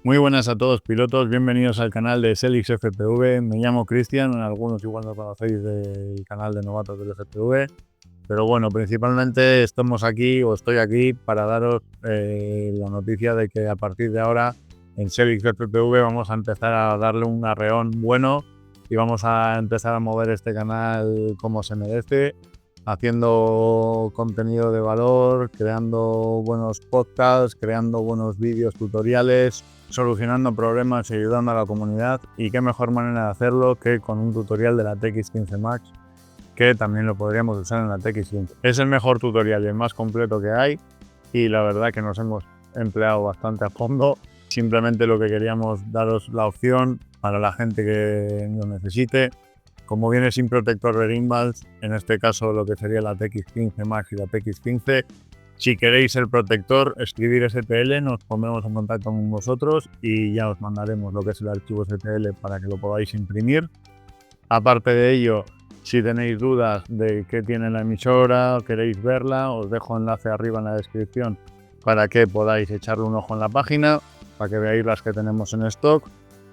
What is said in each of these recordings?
Muy buenas a todos pilotos, bienvenidos al canal de Selix FPV. Me llamo Cristian, algunos igual no conocéis del canal de novatos del FPV, pero bueno, principalmente estamos aquí o estoy aquí para daros la noticia de que a partir de ahora en Selix FPV vamos a empezar a darle un arreón bueno y vamos a empezar a mover este canal como se merece, haciendo contenido de valor, creando buenos podcasts, creando buenos vídeos tutoriales, solucionando problemas y ayudando a la comunidad. Y qué mejor manera de hacerlo que con un tutorial de la TX15 Max, que también lo podríamos usar en la TX15. Es el mejor tutorial y el más completo que hay, y la verdad que nos hemos empleado bastante a fondo. Simplemente lo que queríamos daros la opción para la gente que lo necesite. Como viene sin protector de gimbals, en este caso lo que sería la TX15 Max y la TX15, si queréis el protector, escribir STL, nos pondremos en contacto con vosotros y ya os mandaremos lo que es el archivo STL para que lo podáis imprimir. Aparte de ello, si tenéis dudas de qué tiene la emisora o queréis verla, os dejo enlace arriba en la descripción para que podáis echarle un ojo en la página, para que veáis las que tenemos en stock.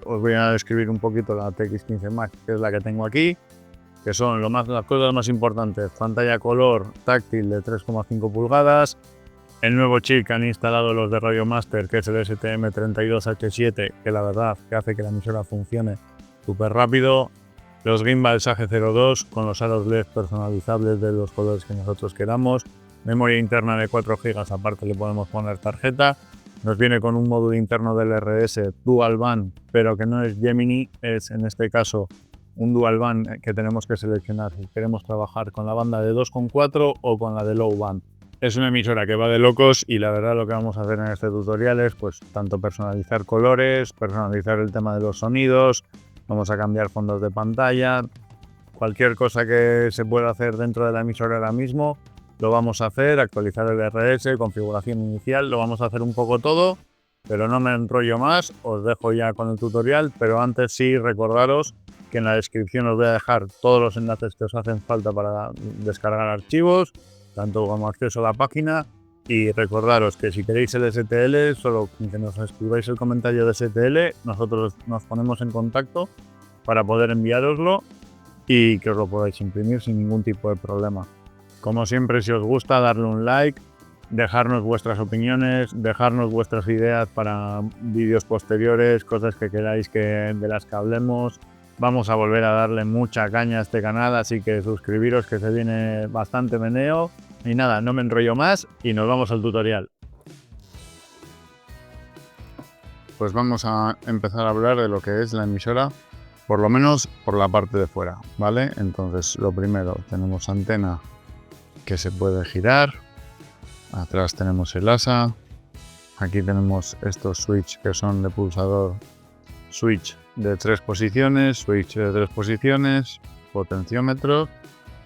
Os voy a describir un poquito la TX15 Max, que es la que tengo aquí, que son las cosas más importantes: pantalla color táctil de 3,5 pulgadas, el nuevo chip que han instalado los de Radiomaster, que es el STM32H7, que la verdad que hace que la emisora funcione súper rápido, los gimbals AG02 con los aros LED personalizables de los colores que nosotros queramos, memoria interna de 4 GB, aparte le podemos poner tarjeta. Nos viene con un módulo interno del RS Dual Band, pero que no es Gemini, es en este caso un Dual Band que tenemos que seleccionar si queremos trabajar con la banda de 2,4 o con la de Low Band. Es una emisora que va de locos y la verdad lo que vamos a hacer en este tutorial es pues tanto personalizar colores, personalizar el tema de los sonidos, vamos a cambiar fondos de pantalla, cualquier cosa que se pueda hacer dentro de la emisora ahora mismo lo vamos a hacer, actualizar el RS, configuración inicial, lo vamos a hacer un poco todo, pero no me enrollo más, os dejo ya con el tutorial, pero antes sí recordaros que en la descripción os voy a dejar todos los enlaces que os hacen falta para descargar archivos, tanto como acceso a la página, y recordaros que si queréis el STL, solo que nos escribáis el comentario de STL, nosotros nos ponemos en contacto para poder enviároslo y que os lo podáis imprimir sin ningún tipo de problema. Como siempre, si os gusta, darle un like, dejarnos vuestras opiniones, dejarnos vuestras ideas para vídeos posteriores, cosas que queráis de las que hablemos. Vamos a volver a darle mucha caña a este canal, así que suscribiros, que se viene bastante meneo. Y nada, no me enrollo más y nos vamos al tutorial. Pues vamos a empezar a hablar de lo que es la emisora, por lo menos por la parte de fuera, ¿vale? Entonces, lo primero, tenemos antena que se puede girar, atrás tenemos el asa, aquí tenemos estos switch que son de pulsador, switch de 3 posiciones, switch de 3 posiciones, potenciómetro,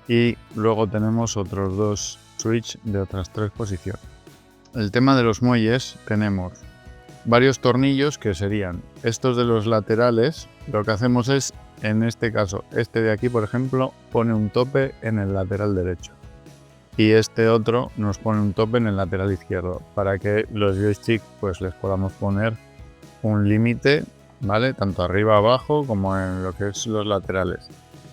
y luego tenemos otros 2 switch de otras 3 posiciones. El tema de los muelles, tenemos varios tornillos que serían estos de los laterales. Lo que hacemos es, en este caso, este de aquí por ejemplo, pone un tope en el lateral derecho y este otro nos pone un tope en el lateral izquierdo, para que los joysticks pues les podamos poner un límite, ¿vale? Tanto arriba, abajo, como en lo que es los laterales.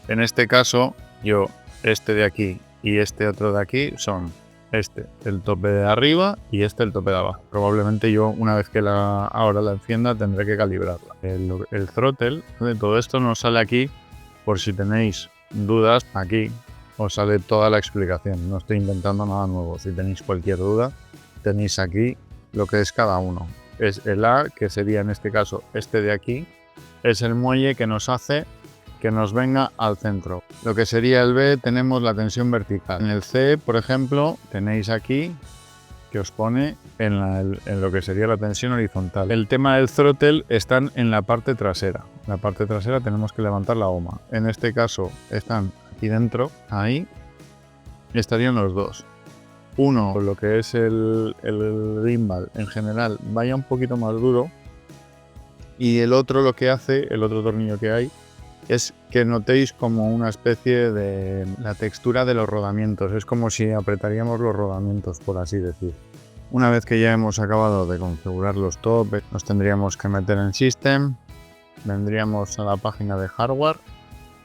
En este caso, yo, este de aquí y este otro de aquí son este, el tope de arriba, y este, el tope de abajo. Probablemente yo, una vez que ahora la encienda, tendré que calibrarla. El throttle, de todo esto nos sale aquí, por si tenéis dudas, aquí os sale toda la explicación. No estoy inventando nada nuevo. Si tenéis cualquier duda, tenéis aquí lo que es cada uno. Es el A, que sería en este caso este de aquí, es el muelle que nos hace que nos venga al centro. Lo que sería el B, tenemos la tensión vertical. En el C, por ejemplo, tenéis aquí que os pone en lo que sería la tensión horizontal. El tema del throttle están en la parte trasera. En la parte trasera tenemos que levantar la goma. En este caso están aquí dentro, ahí estarían los dos. Uno, con lo que es el gimbal en general, vaya un poquito más duro, y el otro lo que hace, el otro tornillo que hay, es que notéis como una especie de la textura de los rodamientos. Es como si apretaríamos los rodamientos, por así decir. Una vez que ya hemos acabado de configurar los top, nos tendríamos que meter en System, vendríamos a la página de hardware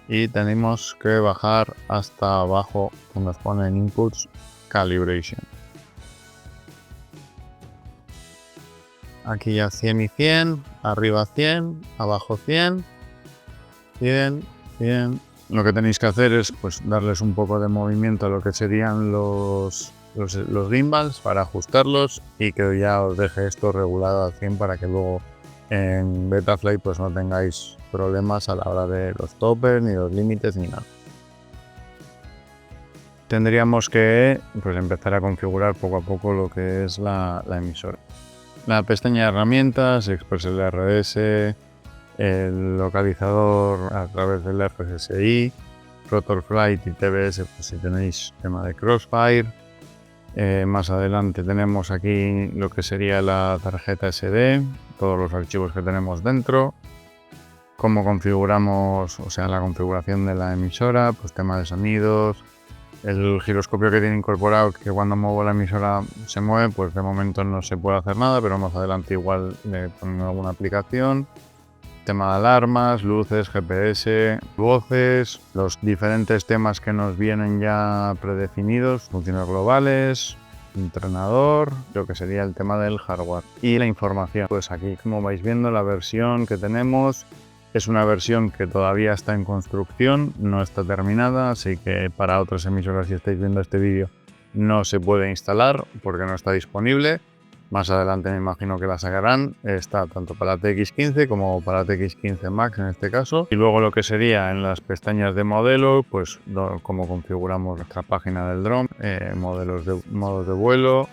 y tenemos que bajar hasta abajo donde nos ponen Inputs Calibration. Aquí ya 100 y 100, arriba 100, abajo 100, 100, 100. Lo que tenéis que hacer es pues darles un poco de movimiento a lo que serían los gimbals para ajustarlos y que ya os deje esto regulado al 100 para que luego en Betaflight pues no tengáis problemas a la hora de los toppers, ni los límites, ni nada. Tendríamos que pues, empezar a configurar poco a poco lo que es la emisora. La pestaña de herramientas, ExpressLRS, el localizador a través del RSSI, RotorFlight y TBS, pues si tenéis tema de Crossfire. Más adelante tenemos aquí lo que sería la tarjeta SD, todos los archivos que tenemos dentro, cómo configuramos, o sea, la configuración de la emisora, pues tema de sonidos, el giroscopio que tiene incorporado, que cuando muevo la emisora se mueve, pues de momento no se puede hacer nada, pero más adelante igual le ponen alguna aplicación. Tema de alarmas, luces, GPS, voces, los diferentes temas que nos vienen ya predefinidos, funciones globales, entrenador, lo que sería el tema del hardware y la información. Pues aquí, como vais viendo, la versión que tenemos es una versión que todavía está en construcción, no está terminada, así que para otras emisoras, si estáis viendo este vídeo, no se puede instalar porque no está disponible. Más adelante me imagino que la sacarán. Está tanto para TX15 como para TX15 Max en este caso. Y luego lo que sería en las pestañas de modelo, pues cómo configuramos nuestra página del dron, modos de vuelo.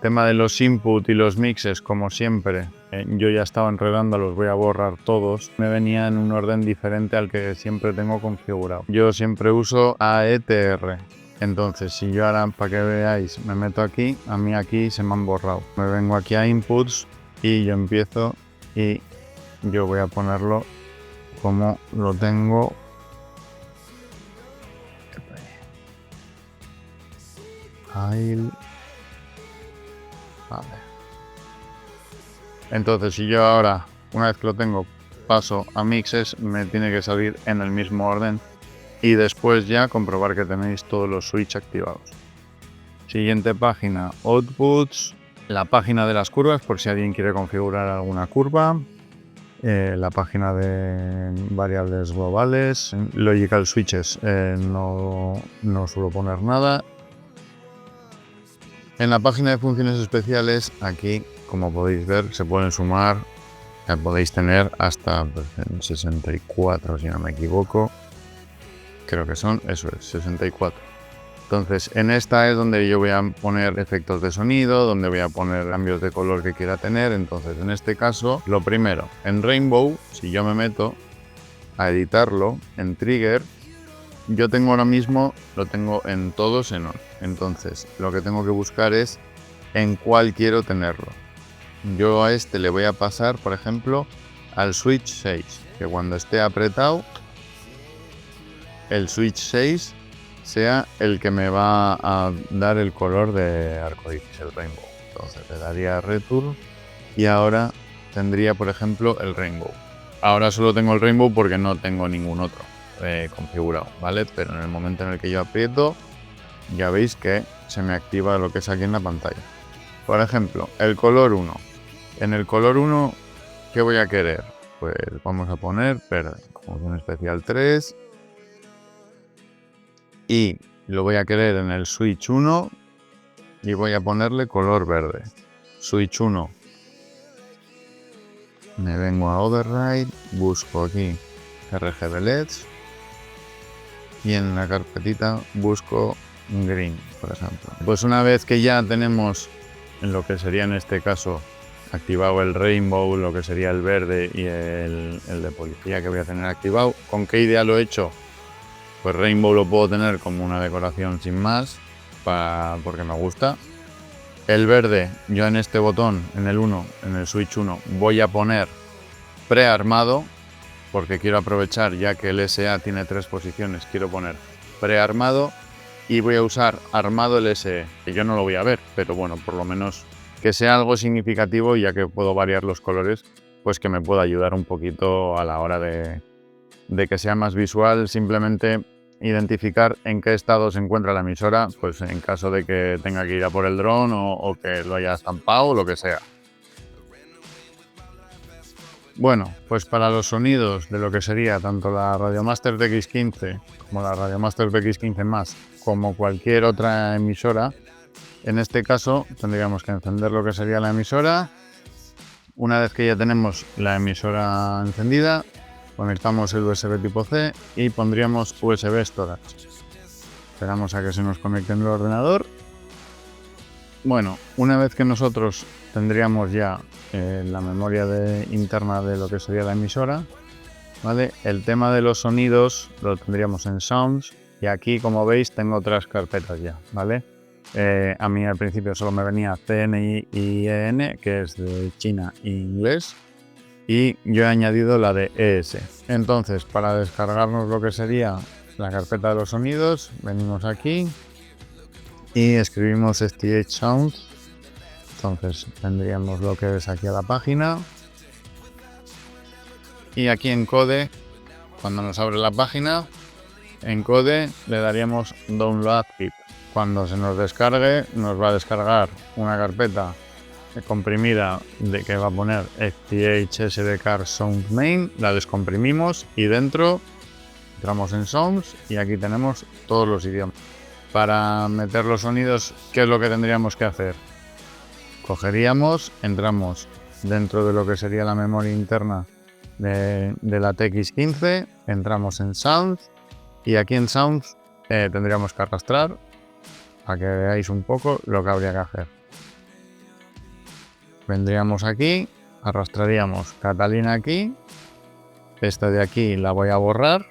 Tema de los input y los mixes, como siempre, yo ya estaba enredando, los voy a borrar todos. Me venía en un orden diferente al que siempre tengo configurado. Yo siempre uso AETR. Entonces, si yo ahora, para que veáis, me meto aquí, a mí aquí se me han borrado. Me vengo aquí a Inputs y yo empiezo y yo voy a ponerlo como lo tengo. File. Vale. Entonces, si yo ahora, una vez que lo tengo, paso a Mixes, me tiene que salir en el mismo orden. Y después ya comprobar que tenéis todos los switches activados. Siguiente página, Outputs, la página de las curvas por si alguien quiere configurar alguna curva, la página de variables globales, Logical Switches no suelo poner nada. En la página de funciones especiales, aquí como podéis ver se pueden sumar, ya podéis tener hasta 64 si no me equivoco. Creo que son, eso es, 64. Entonces, en esta es donde yo voy a poner efectos de sonido, donde voy a poner cambios de color que quiera tener. Entonces, en este caso, lo primero, en Rainbow, si yo me meto a editarlo, en Trigger, yo tengo ahora mismo, lo tengo en todos en on. Entonces, lo que tengo que buscar es en cuál quiero tenerlo. Yo a este le voy a pasar, por ejemplo, al Switch 6, que cuando esté apretado, el Switch 6 sea el que me va a dar el color de arcoíris, el Rainbow. Entonces le daría Return y ahora tendría, por ejemplo, el Rainbow. Ahora solo tengo el Rainbow porque no tengo ningún otro configurado, ¿vale? Pero en el momento en el que yo aprieto, ya veis que se me activa lo que es aquí en la pantalla. Por ejemplo, el color 1. En el color 1, ¿qué voy a querer? Pues vamos a poner verde, función especial 3. Y lo voy a querer en el Switch 1 y voy a ponerle color verde. Switch 1. Me vengo a Override, busco aquí RGB LEDs y en la carpetita busco Green, por ejemplo. Pues una vez que ya tenemos en lo que sería en este caso activado el Rainbow, lo que sería el verde y el de policía que voy a tener activado, ¿con qué idea lo he hecho? Pues Rainbow lo puedo tener como una decoración sin más, porque me gusta. El verde, yo en este botón, en el 1, en el Switch 1, voy a poner prearmado, porque quiero aprovechar, ya que el SA tiene 3 posiciones, quiero poner prearmado y voy a usar armado LSE, que yo no lo voy a ver, pero bueno, por lo menos que sea algo significativo, ya que puedo variar los colores, pues que me pueda ayudar un poquito a la hora de que sea más visual, simplemente identificar en qué estado se encuentra la emisora, pues en caso de que tenga que ir a por el dron o que lo haya estampado o lo que sea. Bueno, pues para los sonidos de lo que sería tanto la Radiomaster DX15 como la Radiomaster DX15+, como cualquier otra emisora, en este caso tendríamos que encender lo que sería la emisora. Una vez que ya tenemos la emisora encendida, conectamos el USB tipo C y pondríamos USB Storage. Esperamos a que se nos conecte en el ordenador. Bueno, una vez que nosotros tendríamos ya la memoria interna de lo que sería la emisora, ¿vale? El tema de los sonidos lo tendríamos en Sounds y aquí, como veis, tengo otras carpetas ya, ¿vale? A mí al principio solo me venía CNI y EN, que es de China e inglés, y yo he añadido la de ES. Entonces, para descargarnos lo que sería la carpeta de los sonidos, venimos aquí y escribimos STH Sounds. Entonces tendríamos lo que es aquí a la página, y aquí en Code, cuando nos abre la página, en Code le daríamos Download Zip. Cuando se nos descargue, nos va a descargar una carpeta comprimida de que va a poner STH SDCAR Sound Main, la descomprimimos y dentro entramos en Sounds y aquí tenemos todos los idiomas. Para meter los sonidos, ¿qué es lo que tendríamos que hacer? Cogeríamos, entramos dentro de lo que sería la memoria interna de la TX15, entramos en Sounds y aquí en Sounds tendríamos que arrastrar para que veáis un poco lo que habría que hacer. Vendríamos aquí, arrastraríamos Catalina aquí, esta de aquí la voy a borrar,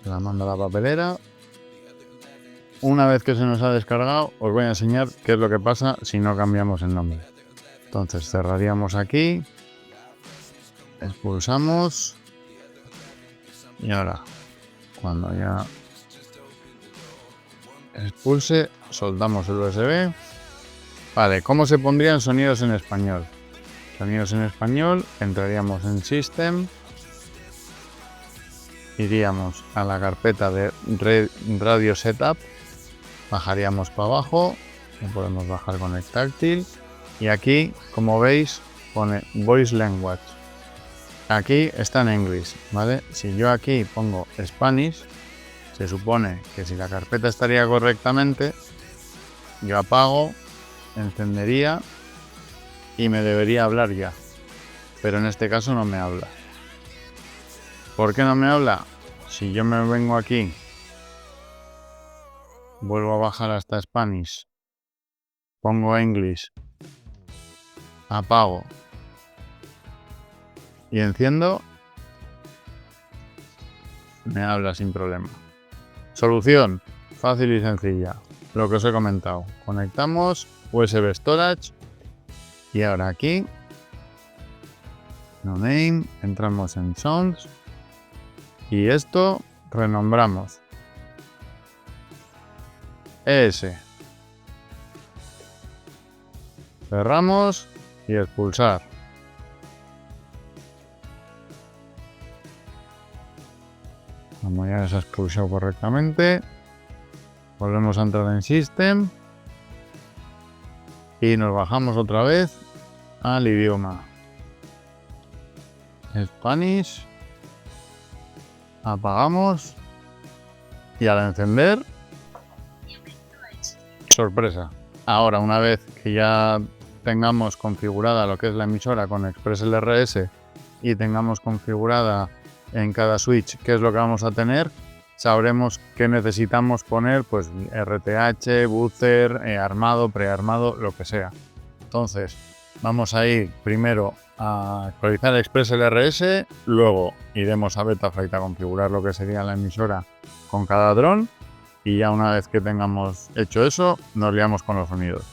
la mando a la papelera. Una vez que se nos ha descargado, os voy a enseñar qué es lo que pasa si no cambiamos el nombre. Entonces cerraríamos aquí, expulsamos y ahora, cuando ya expulse, soltamos el USB. Vale, ¿cómo se pondrían sonidos en español? Sonidos en español, entraríamos en System, iríamos a la carpeta de Radio Setup, bajaríamos para abajo, lo podemos bajar con el táctil y aquí, como veis, pone Voice Language. Aquí está en English, ¿vale? Si yo aquí pongo Spanish, se supone que si la carpeta estaría correctamente, yo apago, encendería y me debería hablar ya, pero en este caso no me habla. ¿Por qué no me habla? Si yo me vengo aquí, vuelvo a bajar hasta Spanish, pongo English, apago y enciendo, me habla sin problema. Solución fácil y sencilla, lo que os he comentado. Conectamos USB Storage y ahora aquí, No Name, entramos en Sounds y esto renombramos ES. Cerramos y expulsar. Como ya se ha expulsado correctamente, volvemos a entrar en System y nos bajamos otra vez al idioma Spanish, apagamos y al encender, sorpresa. Ahora, una vez que ya tengamos configurada lo que es la emisora con ExpressLRS y tengamos configurada en cada switch qué es lo que vamos a tener, sabremos qué necesitamos poner, pues RTH, buzzer, armado, prearmado, lo que sea. Entonces, vamos a ir primero a actualizar ExpressLRS, luego iremos a Betaflight a configurar lo que sería la emisora con cada dron y ya una vez que tengamos hecho eso, nos liamos con los sonidos.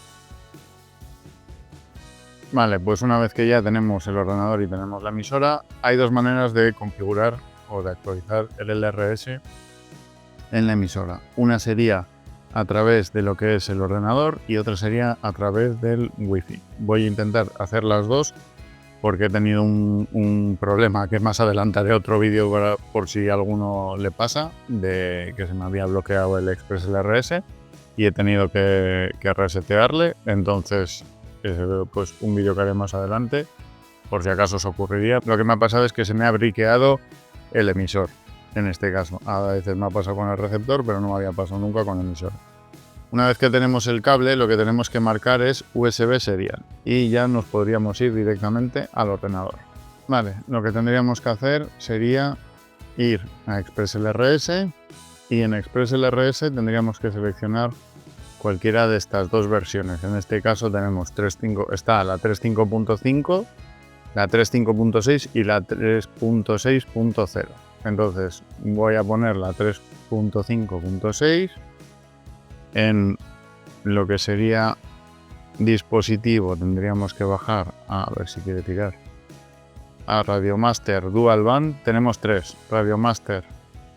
Vale, pues una vez que ya tenemos el ordenador y tenemos la emisora, hay dos maneras de configurar o de actualizar el LRS en la emisora. Una sería a través de lo que es el ordenador y otra sería a través del Wi-Fi. Voy a intentar hacer las dos porque he tenido un problema que más adelantaré otro vídeo por si a alguno le pasa, de que se me había bloqueado el ExpressLRS y he tenido que resetearle. Entonces, pues un vídeo que haré más adelante, por si acaso os ocurriría. Lo que me ha pasado es que se me ha briqueado el emisor, en este caso. A veces me ha pasado con el receptor, pero no me había pasado nunca con el emisor. Una vez que tenemos el cable, lo que tenemos que marcar es USB serial y ya nos podríamos ir directamente al ordenador. Vale, lo que tendríamos que hacer sería ir a ExpressLRS y en ExpressLRS tendríamos que seleccionar cualquiera de estas dos versiones. En este caso tenemos está la 3.5.5, la 3.5.6 y la 3.6.0. Entonces voy a poner la 3.5.6 en lo que sería dispositivo. Tendríamos que bajar a ver si quiere tirar a Radiomaster Dual Band. Tenemos tres: Radiomaster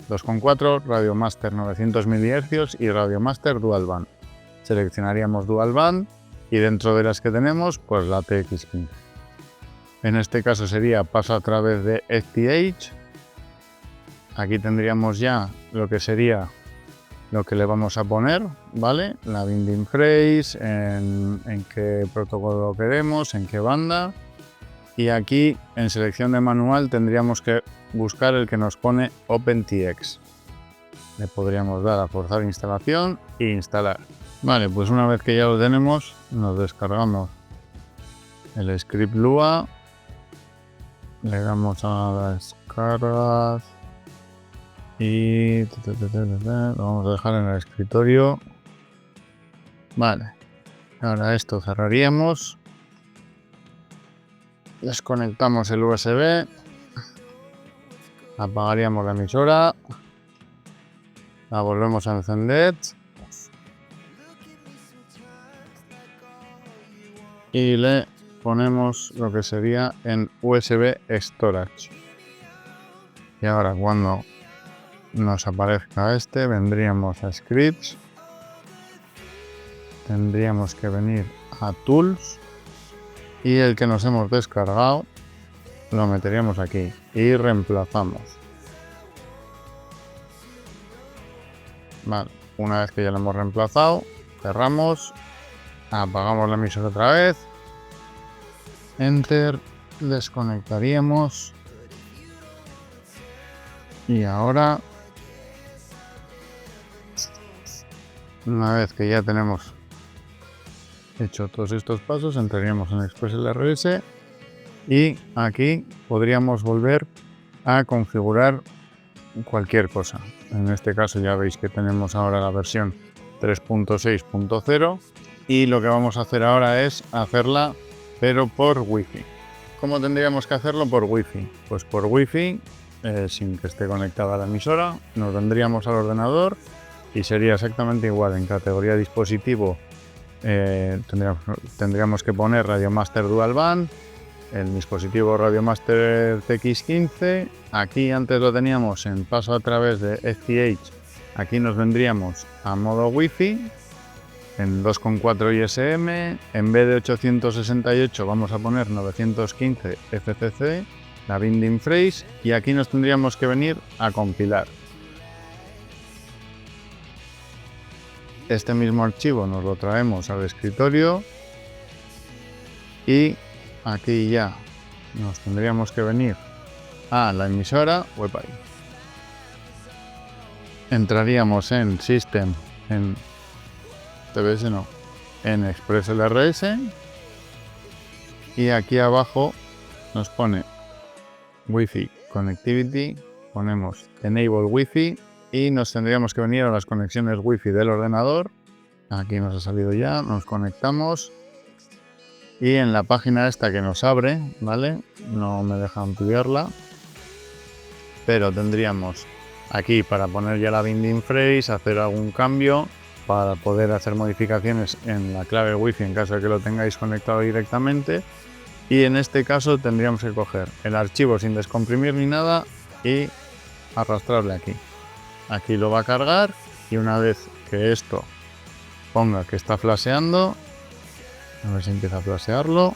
2.4, Radiomaster 900 MHz y Radiomaster Dual Band. Seleccionaríamos Dual Band y dentro de las que tenemos, pues la TX15. En este caso sería paso a través de FTH. Aquí tendríamos ya lo que sería lo que le vamos a poner, ¿vale? La binding phrase, en qué protocolo queremos, en qué banda. Y aquí en selección de manual tendríamos que buscar el que nos pone OpenTX. Le podríamos dar a forzar instalación e instalar. Vale, pues una vez que ya lo tenemos, nos descargamos el script Lua. Le damos a descargas. Y lo vamos a dejar en el escritorio. Vale, ahora esto cerraríamos, desconectamos el USB, apagaríamos la emisora, la volvemos a encender y le ponemos lo que sería en USB Storage. Y ahora cuando nos aparezca vendríamos a Scripts, tendríamos que venir a Tools y el que nos hemos descargado lo meteríamos aquí y reemplazamos. Vale, una vez que ya lo hemos reemplazado, cerramos, apagamos la emisora otra vez, Enter, desconectaríamos y ahora, una vez que ya tenemos hecho todos estos pasos, entraríamos en ExpressLRS y aquí podríamos volver a configurar cualquier cosa. En este caso ya veis que tenemos ahora la versión 3.6.0 y lo que vamos a hacer ahora es hacerla pero por Wi-Fi. ¿Cómo tendríamos que hacerlo por Wi-Fi? Pues por Wi-Fi, sin que esté conectada a la emisora, nos vendríamos al ordenador y sería exactamente igual. En categoría dispositivo tendríamos que poner Radiomaster Dual Band, el dispositivo Radiomaster TX15. Aquí antes lo teníamos en paso a través de FTH. Aquí nos vendríamos a modo Wi-Fi en 2.4 ISM. En vez de 868 vamos a poner 915 FCC, la binding phrase, y aquí nos tendríamos que venir a compilar. Este mismo archivo nos lo traemos al escritorio y aquí ya nos tendríamos que venir a la emisora WebAI. Entraríamos en System, en TBS no, en ExpressLRS y aquí abajo nos pone Wi-Fi Connectivity, ponemos Enable Wi-Fi y nos tendríamos que venir a las conexiones Wi-Fi del ordenador. Aquí nos ha salido ya, nos conectamos y en la página esta que nos abre, ¿vale? No me deja ampliarla, pero tendríamos aquí para poner ya la binding phrase, hacer algún cambio, para poder hacer modificaciones en la clave Wi-Fi en caso de que lo tengáis conectado directamente. Y en este caso tendríamos que coger el archivo sin descomprimir ni nada y arrastrarle aquí. Aquí lo va a cargar y una vez que esto ponga que está flasheando. A ver si empieza a flashearlo.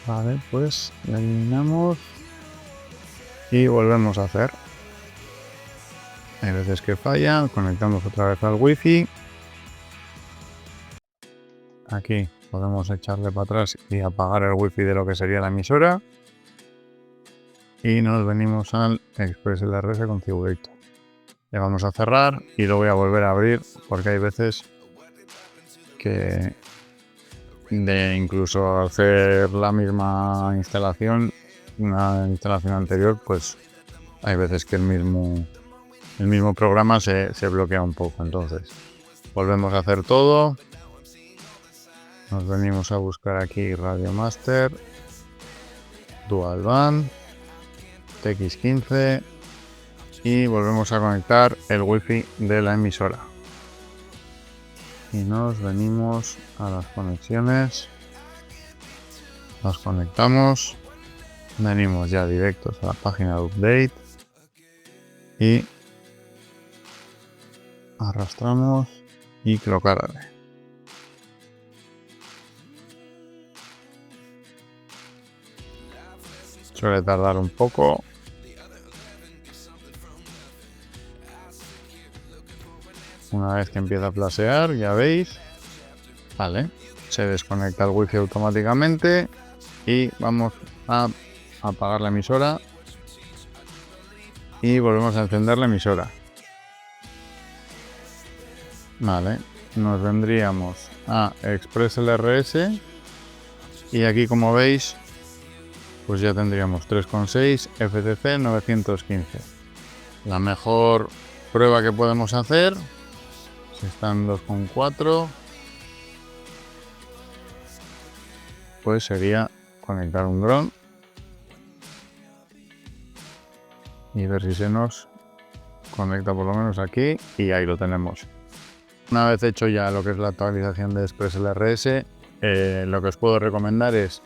Vale, pues le eliminamos y volvemos a hacer. Hay veces que falla, conectamos otra vez al wifi. Aquí podemos echarle para atrás y apagar el wifi de lo que sería la emisora. Y nos venimos al ExpressLRS Configurator. Le vamos a cerrar y lo voy a volver a abrir porque hay veces que de incluso hacer la misma instalación, una instalación anterior, pues hay veces que el mismo programa se bloquea un poco. Entonces volvemos a hacer todo. Nos venimos a buscar aquí Radio Master, Dual Band, TX15 y volvemos a conectar el wifi de la emisora. Y nos venimos a las conexiones, nos conectamos, venimos ya directos a la página de update y arrastramos y colocarle. Suele tardar un poco. Una vez que empieza a flashear, ya veis, vale, se desconecta el wifi automáticamente y vamos a apagar la emisora y volvemos a encender la emisora. Vale, nos vendríamos a ExpressLRS y aquí, como veis, pues ya tendríamos 3,6 FCC 915. La mejor prueba que podemos hacer, si están 2,4, pues sería conectar un dron y ver si se nos conecta por lo menos aquí, y ahí lo tenemos. Una vez hecho ya lo que es la actualización de ExpressLRS, lo que os puedo recomendar es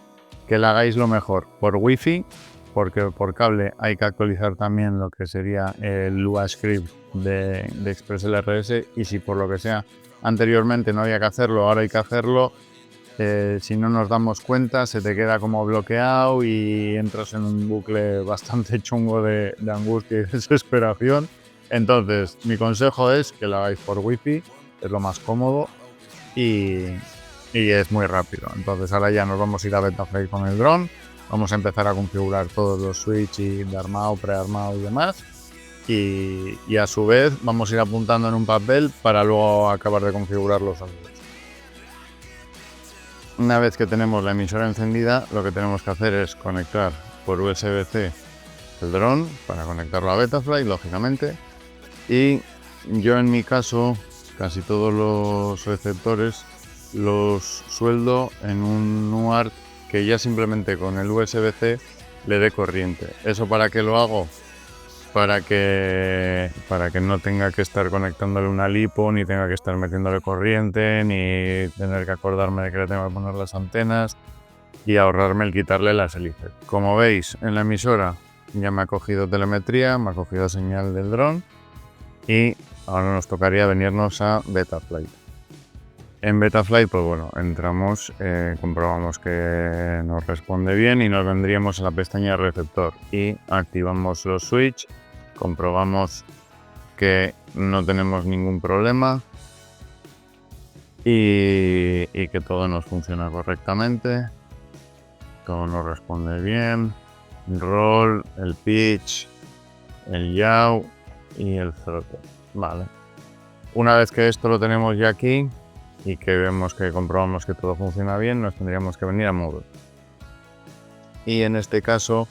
que la hagáis lo mejor por wifi, porque por cable hay que actualizar también lo que sería el Lua script de ExpressLRS, y si por lo que sea anteriormente no había que hacerlo, ahora hay que hacerlo. Si no nos damos cuenta, se te queda como bloqueado y entras en un bucle bastante chungo de angustia y desesperación. Entonces, mi consejo es que lo hagáis por wifi, es lo más cómodo y es muy rápido. Entonces, ahora ya nos vamos a ir a Betaflight con el dron. Vamos a empezar a configurar todos los switch y de armado, prearmado y demás. Y a su vez vamos a ir apuntando en un papel para luego acabar de configurar los sonidos. Una vez que tenemos la emisora encendida, lo que tenemos que hacer es conectar por USB-C el dron para conectarlo a Betaflight, lógicamente. Y yo, en mi caso, casi todos los receptores los sueldo en un UART que ya simplemente con el USB-C le dé corriente. ¿Eso para qué lo hago? Para que no tenga que estar conectándole una lipo, ni tenga que estar metiéndole corriente, ni tener que acordarme de que le tengo que poner las antenas y ahorrarme el quitarle las hélices. Como veis, en la emisora ya me ha cogido telemetría, me ha cogido señal del dron y ahora nos tocaría venirnos a Betaflight. En Betaflight, pues bueno, entramos, comprobamos que nos responde bien y nos vendríamos a la pestaña de receptor y activamos los switch, comprobamos que no tenemos ningún problema y que todo nos funciona correctamente, todo nos responde bien, el roll, el pitch, el yaw y el throttle. Vale. Una vez que esto lo tenemos ya aquí y que vemos que comprobamos que todo funciona bien, nos tendríamos que venir a Mode. Y en este caso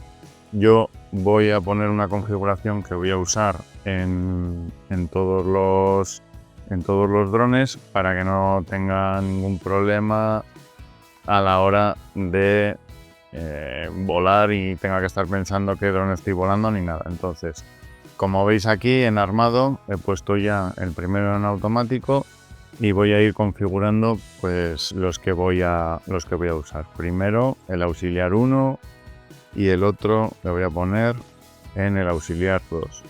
yo voy a poner una configuración que voy a usar en todos los drones para que no tenga ningún problema a la hora de volar y tenga que estar pensando qué drone estoy volando ni nada. Entonces, como veis aquí en armado, he puesto ya el primero en automático y voy a ir configurando pues los que voy a usar. Primero el auxiliar 1 y el otro le voy a poner en el auxiliar 2.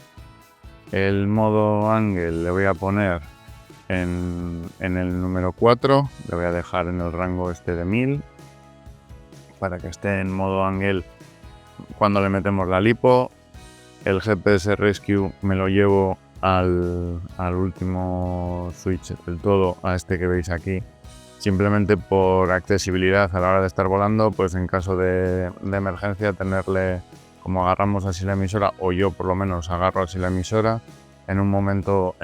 El modo angle le voy a poner en el número 4, le voy a dejar en el rango este de 1000 para que esté en modo ángel cuando le metemos la lipo. El GPS Rescue me lo llevo al último switch del todo, a este que veis aquí, simplemente por accesibilidad a la hora de estar volando, pues en caso de emergencia tenerle, como agarramos así la emisora, o yo por lo menos agarro así la emisora, en un momento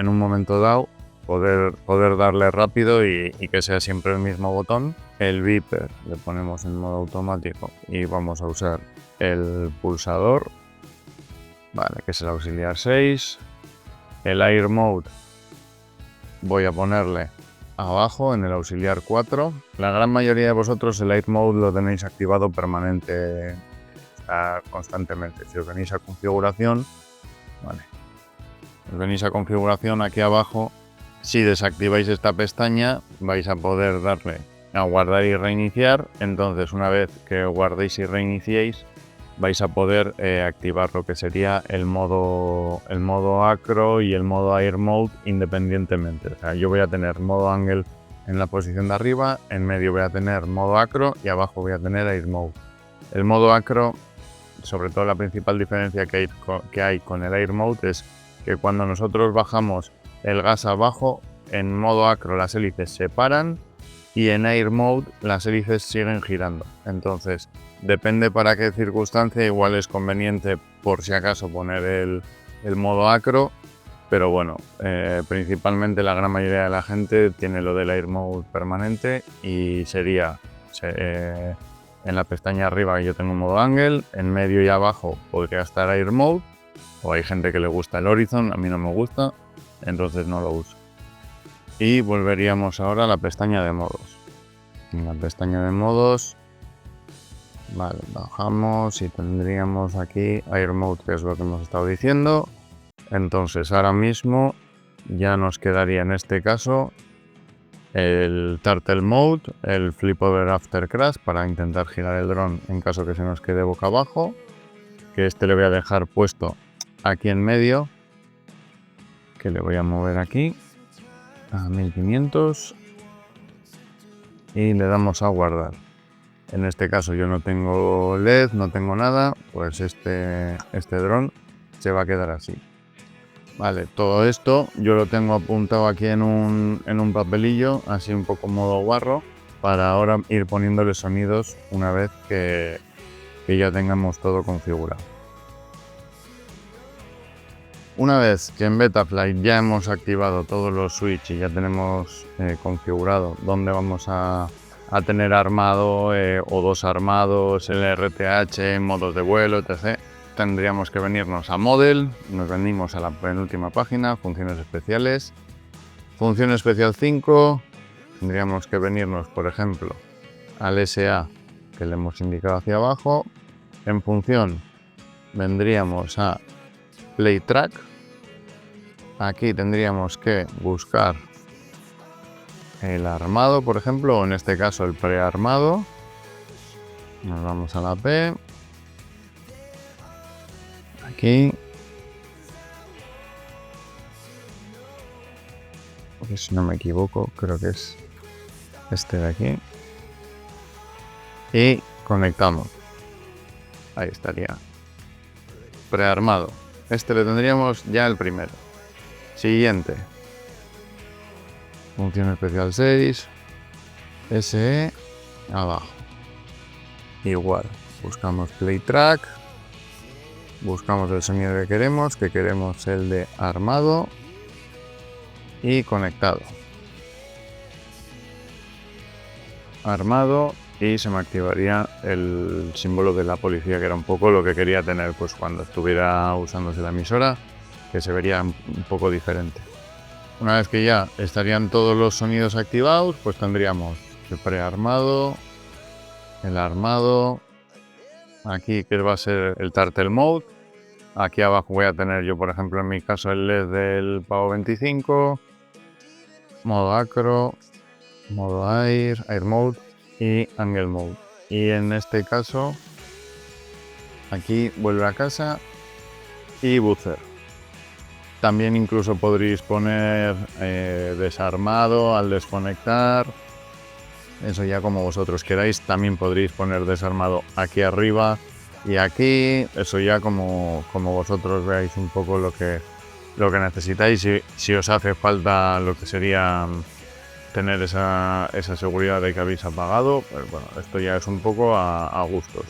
dado, poder darle rápido y que sea siempre el mismo botón. El beeper le ponemos en modo automático y vamos a usar el pulsador, vale, que es el auxiliar 6. El Air Mode voy a ponerle abajo en el auxiliar 4. La gran mayoría de vosotros el Air Mode lo tenéis activado permanente, está constantemente. Si os venís a configuración, vale, os venís a configuración aquí abajo. Si desactiváis esta pestaña vais a poder darle a guardar y reiniciar. Entonces, una vez que guardéis y reiniciéis, vais a poder activar lo que sería el modo acro y el modo air mode independientemente. O sea, yo voy a tener modo angle en la posición de arriba, en medio voy a tener modo acro y abajo voy a tener air mode. El modo acro, sobre todo la principal diferencia que hay con el air mode es que cuando nosotros bajamos el gas abajo, en modo acro las hélices se paran y en air mode las hélices siguen girando. Entonces, depende para qué circunstancia, igual es conveniente por si acaso poner el modo acro, pero bueno, principalmente la gran mayoría de la gente tiene lo del air mode permanente y sería en la pestaña arriba yo tengo modo angle, en medio y abajo podría estar air mode, o hay gente que le gusta el horizon, a mí no me gusta, entonces no lo uso. Y volveríamos ahora a la pestaña de modos. En la pestaña de modos, vale, bajamos y tendríamos aquí Air Mode, que es lo que hemos estado diciendo. Entonces ahora mismo ya nos quedaría en este caso el Turtle Mode, el Flip Over After Crash para intentar girar el dron en caso que se nos quede boca abajo, que este le voy a dejar puesto aquí en medio, que le voy a mover aquí a 1500 y le damos a guardar. En este caso yo no tengo LED, no tengo nada, pues este dron se va a quedar así. Vale, todo esto yo lo tengo apuntado aquí en un papelillo, así un poco modo guarro, para ahora ir poniéndole sonidos una vez que ya tengamos todo configurado. Una vez que en Betaflight ya hemos activado todos los switches y ya tenemos configurado dónde vamos a tener armado o dos armados, el RTH, modos de vuelo, etc., tendríamos que venirnos a Model, nos venimos a la penúltima página, funciones especiales, función especial 5, tendríamos que venirnos, por ejemplo, al SA que le hemos indicado hacia abajo. En función vendríamos a Play Track. Aquí tendríamos que buscar el armado, por ejemplo, o en este caso el prearmado. Nos vamos a la P. Aquí. Porque si no me equivoco, creo que es este de aquí. Y conectamos. Ahí estaría. Prearmado. Este le tendríamos ya el primero. Siguiente. Función especial 6. SE. Abajo. Igual. Buscamos Play Track. Buscamos el sonido que queremos el de armado. Y conectado. Armado. Y se me activaría el símbolo de la policía, que era un poco lo que quería tener pues cuando estuviera usándose la emisora, que se vería un poco diferente. Una vez que ya estarían todos los sonidos activados, pues tendríamos el prearmado, el armado, aquí que va a ser el Turtle Mode, aquí abajo voy a tener yo, por ejemplo, en mi caso el LED del Pavo 25, modo acro, modo air mode y angle mode. Y en este caso aquí vuelve a casa y buzzer. También incluso podréis poner desarmado al desconectar. Eso ya como vosotros queráis. También podréis poner desarmado aquí arriba y aquí. Eso ya como vosotros veáis un poco lo que necesitáis. Si os hace falta lo que sería tener esa seguridad de que habéis apagado, pues bueno, esto ya es un poco a gustos.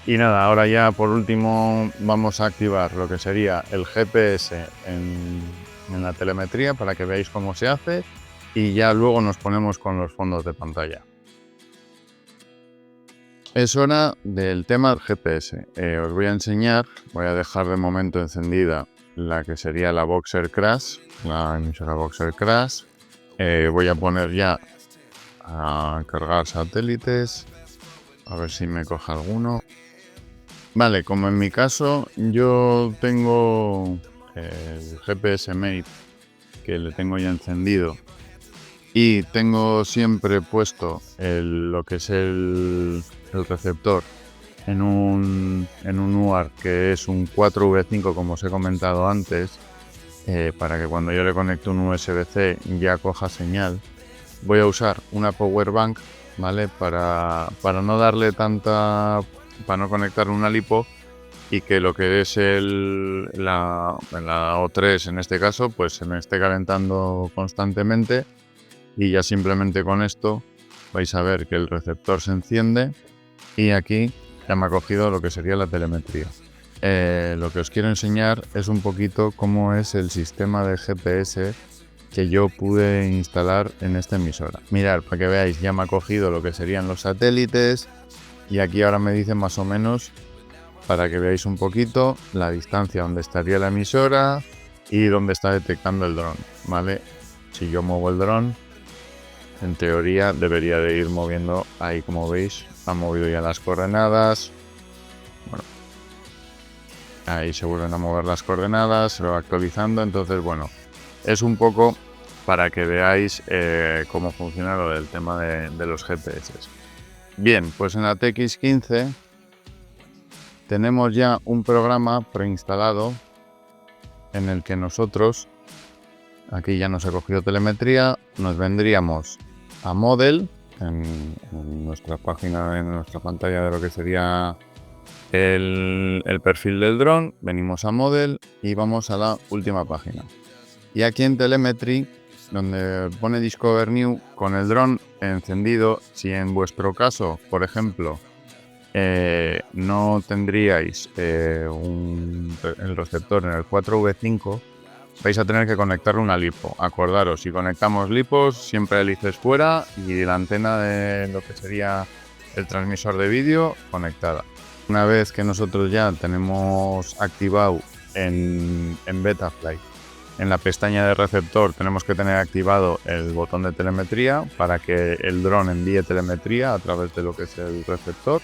Y nada, ahora ya por último vamos a activar lo que sería el GPS en la telemetría para que veáis cómo se hace y ya luego nos ponemos con los fondos de pantalla. Es hora del tema del GPS. Os voy a enseñar, voy a dejar de momento encendida la que sería la Boxer Crash, la emisora Boxer Crash. Voy a poner ya a cargar satélites, a ver si me coge alguno. Vale, como en mi caso yo tengo el GPS Mate que le tengo ya encendido y tengo siempre puesto lo que es el receptor en un UART que es un 4V5 como os he comentado antes, para que cuando yo le conecte un USB-C ya coja señal. Voy a usar una power bank, ¿vale? Para no darle tanta, para no conectar una lipo y que lo que es la O3 en este caso pues se me esté calentando constantemente, y ya simplemente con esto vais a ver que el receptor se enciende y aquí ya me ha cogido lo que sería la telemetría. Lo que os quiero enseñar es un poquito cómo es el sistema de GPS que yo pude instalar en esta emisora. Mirad, para que veáis, ya me ha cogido lo que serían los satélites y aquí ahora me dice más o menos, para que veáis un poquito, la distancia donde estaría la emisora y donde está detectando el dron, ¿vale? Si yo muevo el dron, en teoría debería de ir moviendo, ahí como veis, ha movido ya las coordenadas. Bueno, ahí se vuelven a mover las coordenadas, se va actualizando, entonces bueno, es un poco para que veáis cómo funciona lo del tema de los GPS. Bien, pues en la TX15 tenemos ya un programa preinstalado en el que nosotros, aquí ya nos ha cogido telemetría, nos vendríamos a Model, en nuestra página, en nuestra pantalla de lo que sería el perfil del dron, venimos a Model y vamos a la última página. Y aquí en Telemetry, donde pone Discover New, con el dron encendido, si en vuestro caso, por ejemplo, no tendríais el receptor en el 4V5, vais a tener que conectarle una lipo. Acordaros, si conectamos lipos, siempre hélices fuera y la antena de lo que sería el transmisor de vídeo conectada. Una vez que nosotros ya tenemos activado en Betaflight, en la pestaña de receptor tenemos que tener activado el botón de telemetría para que el dron envíe telemetría a través de lo que es el receptor.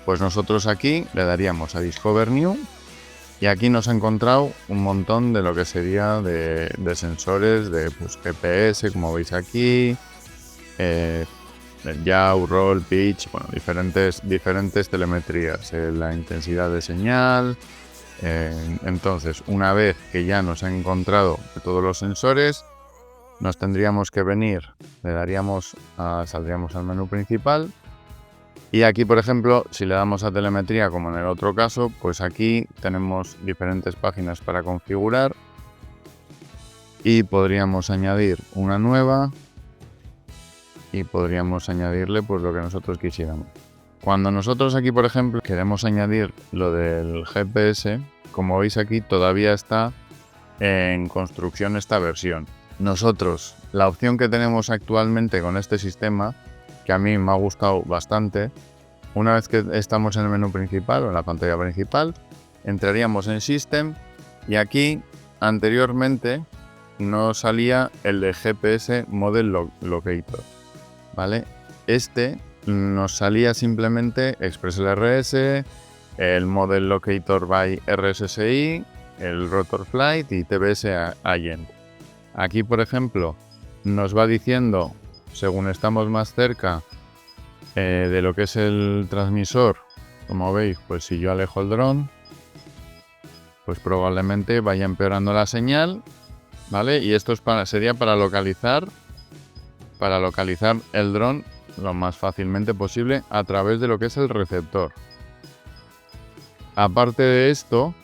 Pues nosotros aquí le daríamos a Discover New y aquí nos ha encontrado un montón de lo que sería de sensores de pues, GPS, como veis aquí, el yaw, roll, pitch, bueno, diferentes telemetrías, la intensidad de señal. Entonces, una vez que ya nos ha encontrado todos los sensores, nos tendríamos que venir, saldríamos al menú principal. Y aquí, por ejemplo, si le damos a telemetría, como en el otro caso, pues aquí tenemos diferentes páginas para configurar y podríamos añadir una nueva y podríamos añadirle pues lo que nosotros quisiéramos. Cuando nosotros aquí, por ejemplo, queremos añadir lo del GPS, como veis aquí todavía está en construcción esta versión. Nosotros, la opción que tenemos actualmente con este sistema, que a mí me ha gustado bastante, una vez que estamos en el menú principal o en la pantalla principal, entraríamos en System y aquí anteriormente nos salía el de GPS Model Locator, ¿vale? Este nos salía simplemente ExpressLRS, el Model Locator by RSSI, el Rotor Flight y TBS Agent. Aquí, por ejemplo, nos va diciendo, según estamos más cerca de lo que es el transmisor, como veis, pues si yo alejo el dron, pues probablemente vaya empeorando la señal, ¿vale? Y esto sería para localizar el dron lo más fácilmente posible a través de lo que es el receptor. Aparte de esto,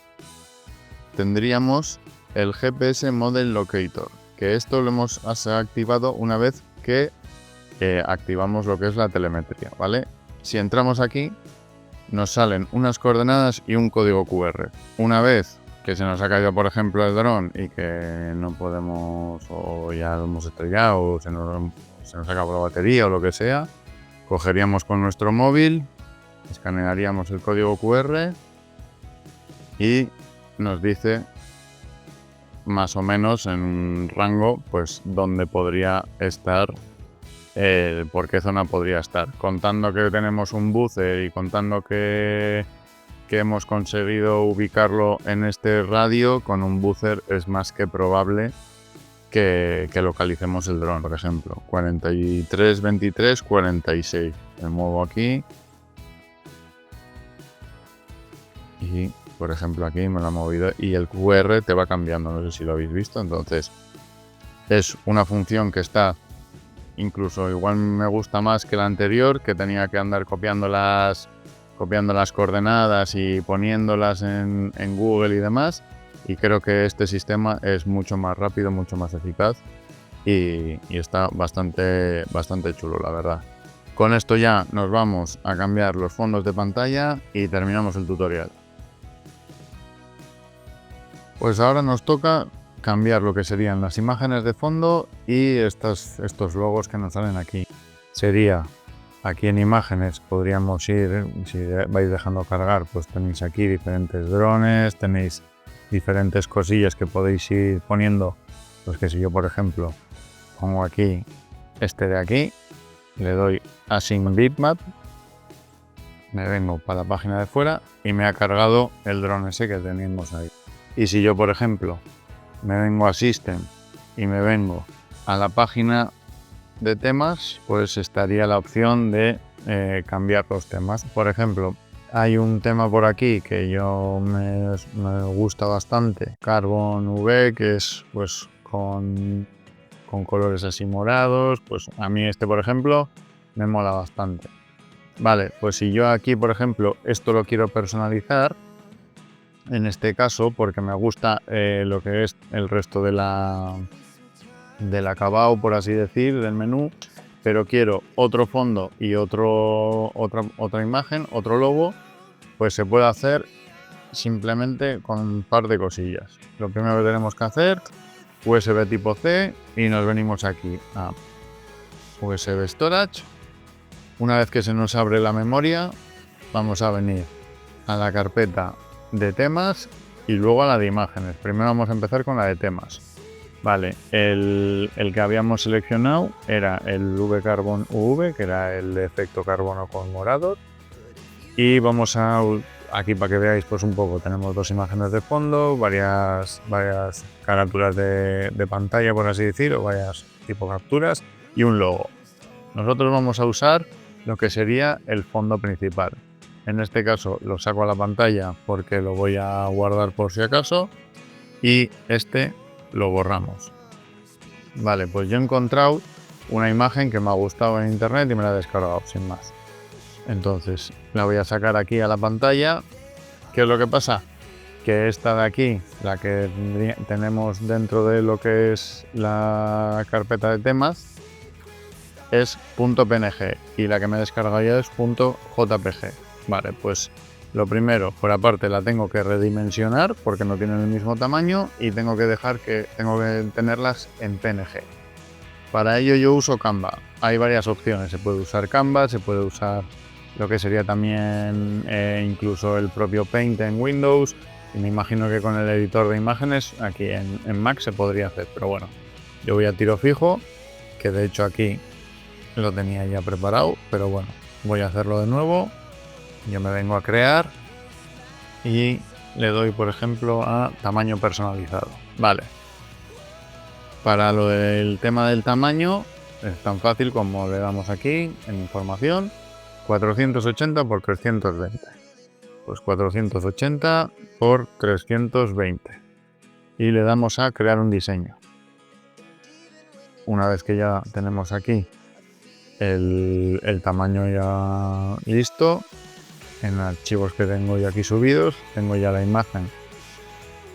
tendríamos el GPS Model Locator, que esto lo hemos activado una vez que activamos lo que es la telemetría, ¿vale? Si entramos aquí, nos salen unas coordenadas y un código QR. Una vez que se nos ha caído, por ejemplo, el dron y que no podemos, o ya lo hemos estrellado, o se nos acabó la batería o lo que sea, cogeríamos con nuestro móvil, escanearíamos el código QR y nos dice más o menos en un rango, pues dónde podría estar, por qué zona podría estar. Contando que tenemos un buzzer y contando que hemos conseguido ubicarlo en este radio, con un buzzer es más que probable que localicemos el dron. Por ejemplo, 43, 23, 46. Me muevo aquí y, por ejemplo, aquí me lo ha movido y el QR te va cambiando, no sé si lo habéis visto. Entonces es una función que está, incluso igual me gusta más que la anterior, que tenía que andar copiando las coordenadas y poniéndolas en Google y demás, y creo que este sistema es mucho más rápido, mucho más eficaz y está bastante chulo, la verdad. Con esto ya nos vamos a cambiar los fondos de pantalla y terminamos el tutorial. Pues ahora nos toca cambiar lo que serían las imágenes de fondo y estos logos que nos salen aquí. Sería aquí en imágenes, podríamos ir, si vais dejando cargar, pues tenéis aquí diferentes drones, tenéis diferentes cosillas que podéis ir poniendo. Pues que si yo, por ejemplo, pongo aquí este de aquí, le doy Async Bitmap, me vengo para la página de fuera y me ha cargado el dron ese que teníamos ahí. Y si yo, por ejemplo, me vengo a System y me vengo a la página de temas, pues estaría la opción de cambiar los temas. Por ejemplo, hay un tema por aquí que me gusta bastante, Carbon V, que es pues con colores así morados. Pues a mí este, por ejemplo, me mola bastante. Vale, pues si yo aquí, por ejemplo, esto lo quiero personalizar, en este caso, porque me gusta lo que es el resto del acabado, por así decir, del menú, pero quiero otro fondo y otra imagen, otro logo, pues se puede hacer simplemente con un par de cosillas. Lo primero que tenemos que hacer, USB tipo C, y nos venimos aquí a USB Storage. Una vez que se nos abre la memoria, vamos a venir a la carpeta de temas y luego a la de imágenes. Primero vamos a empezar con la de temas. Vale, el que habíamos seleccionado era el V-Carbon UV, que era el de efecto carbono con morado. Y vamos aquí para que veáis pues un poco, tenemos dos imágenes de fondo, varias carátulas de pantalla, por así decir, o varias tipo capturas y un logo. Nosotros vamos a usar lo que sería el fondo principal. En este caso lo saco a la pantalla porque lo voy a guardar por si acaso, y este lo borramos. Vale, pues yo he encontrado una imagen que me ha gustado en internet y me la he descargado sin más. Entonces la voy a sacar aquí a la pantalla. ¿Qué es lo que pasa? Que esta de aquí, la que tenemos dentro de lo que es la carpeta de temas, es .png y la que me he descargado ya es .jpg. Vale, pues lo primero, por aparte, la tengo que redimensionar porque no tienen el mismo tamaño y tengo que tenerlas en PNG. Para ello yo uso Canva. Hay varias opciones, se puede usar Canva, se puede usar lo que sería también incluso el propio Paint en Windows, y me imagino que con el editor de imágenes aquí en Mac se podría hacer, pero bueno, yo voy a tiro fijo, que de hecho aquí lo tenía ya preparado, pero bueno, voy a hacerlo de nuevo. Yo me vengo a crear y le doy, por ejemplo, a tamaño personalizado. Vale. Para lo del tema del tamaño es tan fácil como le damos aquí en información 480 por 320. Pues 480 por 320. Y le damos a crear un diseño. Una vez que ya tenemos aquí el tamaño ya listo, en archivos que tengo ya aquí subidos, tengo ya la imagen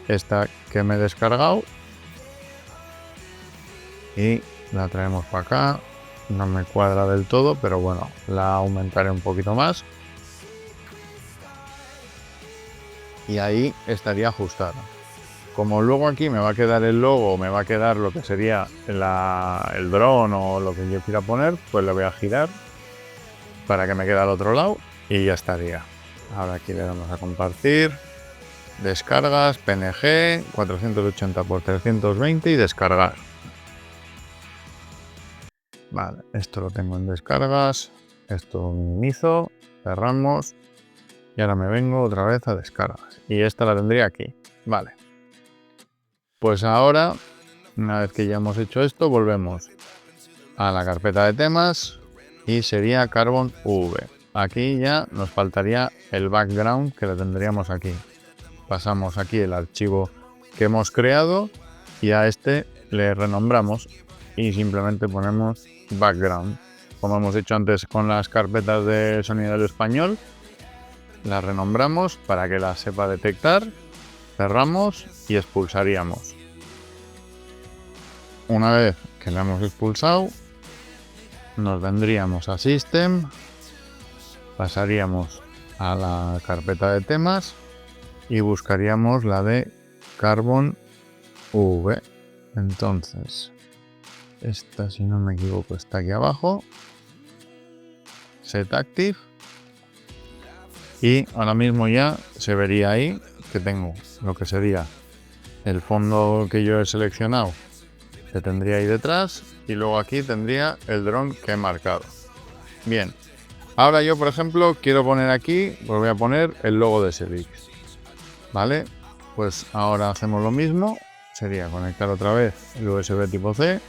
esta que me he descargado y la traemos para acá. No me cuadra del todo, pero bueno, la aumentaré un poquito más y ahí estaría ajustada. Como luego aquí me va a quedar el logo, me va a quedar lo que sería el dron o lo que yo quiera poner, pues le voy a girar para que me quede al otro lado y ya estaría. Ahora aquí le damos a compartir, descargas, PNG, 480 por 320 y descargar. Vale, esto lo tengo en descargas, esto lo minimizo, cerramos y ahora me vengo otra vez a descargas y esta la tendría aquí. Vale. Pues ahora, una vez que ya hemos hecho esto, volvemos a la carpeta de temas y sería Carbon V. Aquí ya nos faltaría el background que lo tendríamos aquí. Pasamos aquí el archivo que hemos creado y a este le renombramos y simplemente ponemos background. Como hemos hecho antes con las carpetas de sonido del español, las renombramos para que las sepa detectar. Cerramos y expulsaríamos. Una vez que la hemos expulsado, nos vendríamos a System, pasaríamos a la carpeta de temas y buscaríamos la de Carbon V. Entonces, esta, si no me equivoco, está aquí abajo. Set Active. Y ahora mismo ya se vería ahí que tengo lo que sería el fondo que yo he seleccionado, que tendría ahí detrás, y luego aquí tendría el dron que he marcado. Bien, ahora yo por ejemplo quiero poner aquí, pues voy a poner el logo de SELIX. Vale, pues ahora hacemos lo mismo, sería conectar otra vez el USB tipo C,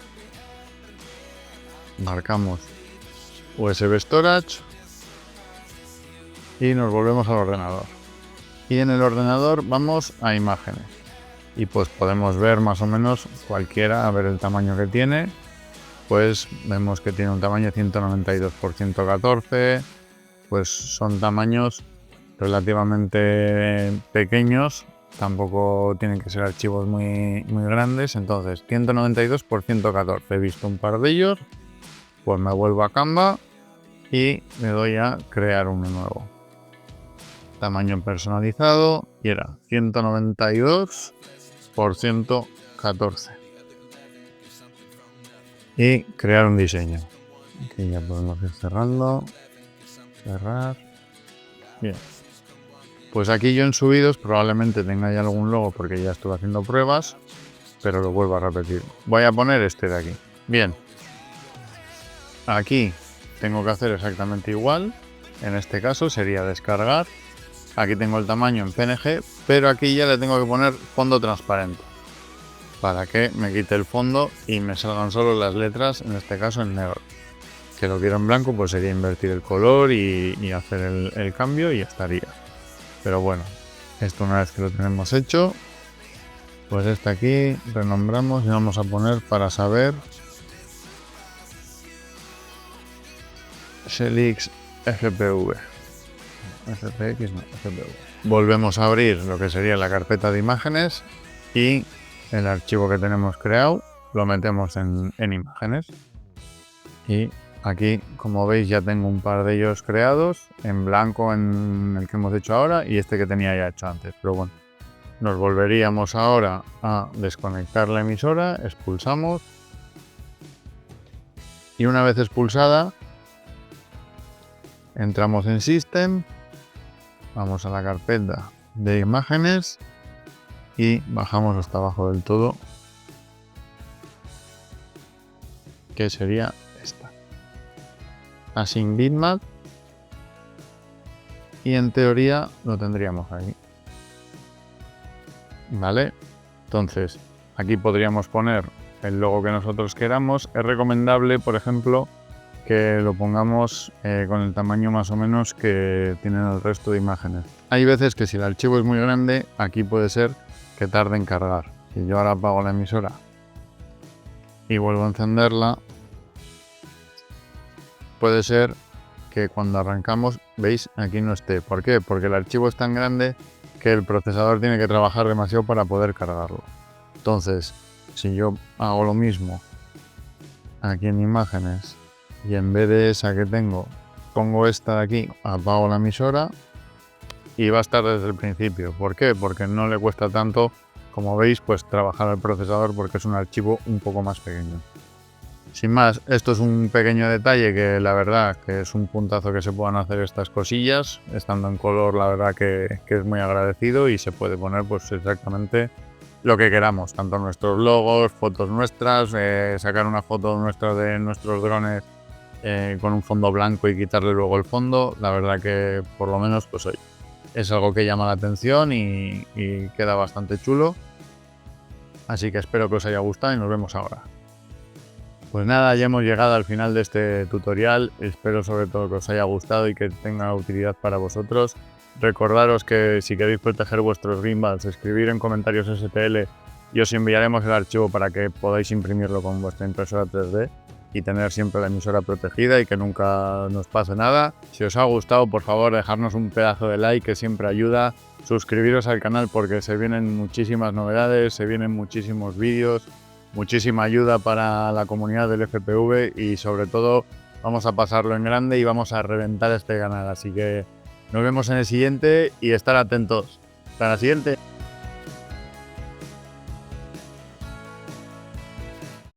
marcamos USB Storage y nos volvemos al ordenador. Y en el ordenador vamos a imágenes y pues podemos ver más o menos cualquiera, a ver el tamaño que tiene. Pues vemos que tiene un tamaño 192 por 114, pues son tamaños relativamente pequeños, tampoco tienen que ser archivos muy grandes. Entonces 192 por 114, he visto un par de ellos, pues me vuelvo a Canva y le doy a crear uno nuevo. Tamaño personalizado y era 192 por 114 y crear un diseño. Aquí ya podemos ir cerrando, cerrar. Bien, pues aquí yo en subidos probablemente tenga ya algún logo porque ya estuve haciendo pruebas, pero lo vuelvo a repetir. Voy a poner este de aquí. Bien, aquí tengo que hacer exactamente igual. En este caso sería descargar. Aquí tengo el tamaño en PNG, pero aquí ya le tengo que poner fondo transparente para que me quite el fondo y me salgan solo las letras, en este caso en negro. Que lo quiero en blanco, pues sería invertir el color y hacer el cambio y ya estaría. Pero bueno, esto una vez que lo tenemos hecho, pues este aquí renombramos y vamos a poner para saber SELIX FPV. FPX no, FPV. Volvemos a abrir lo que sería la carpeta de imágenes y el archivo que tenemos creado lo metemos en imágenes. Y aquí, como veis, ya tengo un par de ellos creados, en blanco en el que hemos hecho ahora y este que tenía ya hecho antes. Pero bueno, nos volveríamos ahora a desconectar la emisora, expulsamos y una vez expulsada entramos en System, vamos a la carpeta de imágenes y bajamos hasta abajo del todo, que sería esta. Async bitmap y en teoría lo tendríamos aquí. Vale, entonces aquí podríamos poner el logo que nosotros queramos. Es recomendable, por ejemplo, que lo pongamos con el tamaño más o menos que tienen el resto de imágenes. Hay veces que si el archivo es muy grande, aquí puede ser que tarde en cargar. Si yo ahora apago la emisora y vuelvo a encenderla, puede ser que cuando arrancamos, veis, aquí no esté. ¿Por qué? Porque el archivo es tan grande que el procesador tiene que trabajar demasiado para poder cargarlo. Entonces, si yo hago lo mismo aquí en imágenes y en vez de esa que tengo, pongo esta de aquí, apago la emisora y va a estar desde el principio. ¿Por qué? Porque no le cuesta tanto, como veis, pues trabajar al procesador porque es un archivo un poco más pequeño. Sin más, esto es un pequeño detalle que la verdad que es un puntazo que se puedan hacer estas cosillas. Estando en color, la verdad que es muy agradecido y se puede poner pues exactamente lo que queramos, tanto nuestros logos, fotos nuestras, sacar una foto nuestra de nuestros drones con un fondo blanco y quitarle luego el fondo. La verdad que por lo menos pues hoy es algo que llama la atención y queda bastante chulo. Así que espero que os haya gustado y nos vemos ahora. Pues nada, ya hemos llegado al final de este tutorial. Espero sobre todo que os haya gustado y que tenga utilidad para vosotros. Recordaros que si queréis proteger vuestros gimbals, escribir en comentarios STL y os enviaremos el archivo para que podáis imprimirlo con vuestra impresora 3D y tener siempre la emisora protegida y que nunca nos pase nada. Si os ha gustado, por favor, dejarnos un pedazo de like que siempre ayuda. Suscribiros al canal porque se vienen muchísimas novedades, se vienen muchísimos vídeos, muchísima ayuda para la comunidad del FPV y sobre todo vamos a pasarlo en grande y vamos a reventar este canal. Así que nos vemos en el siguiente y estar atentos. Hasta la siguiente.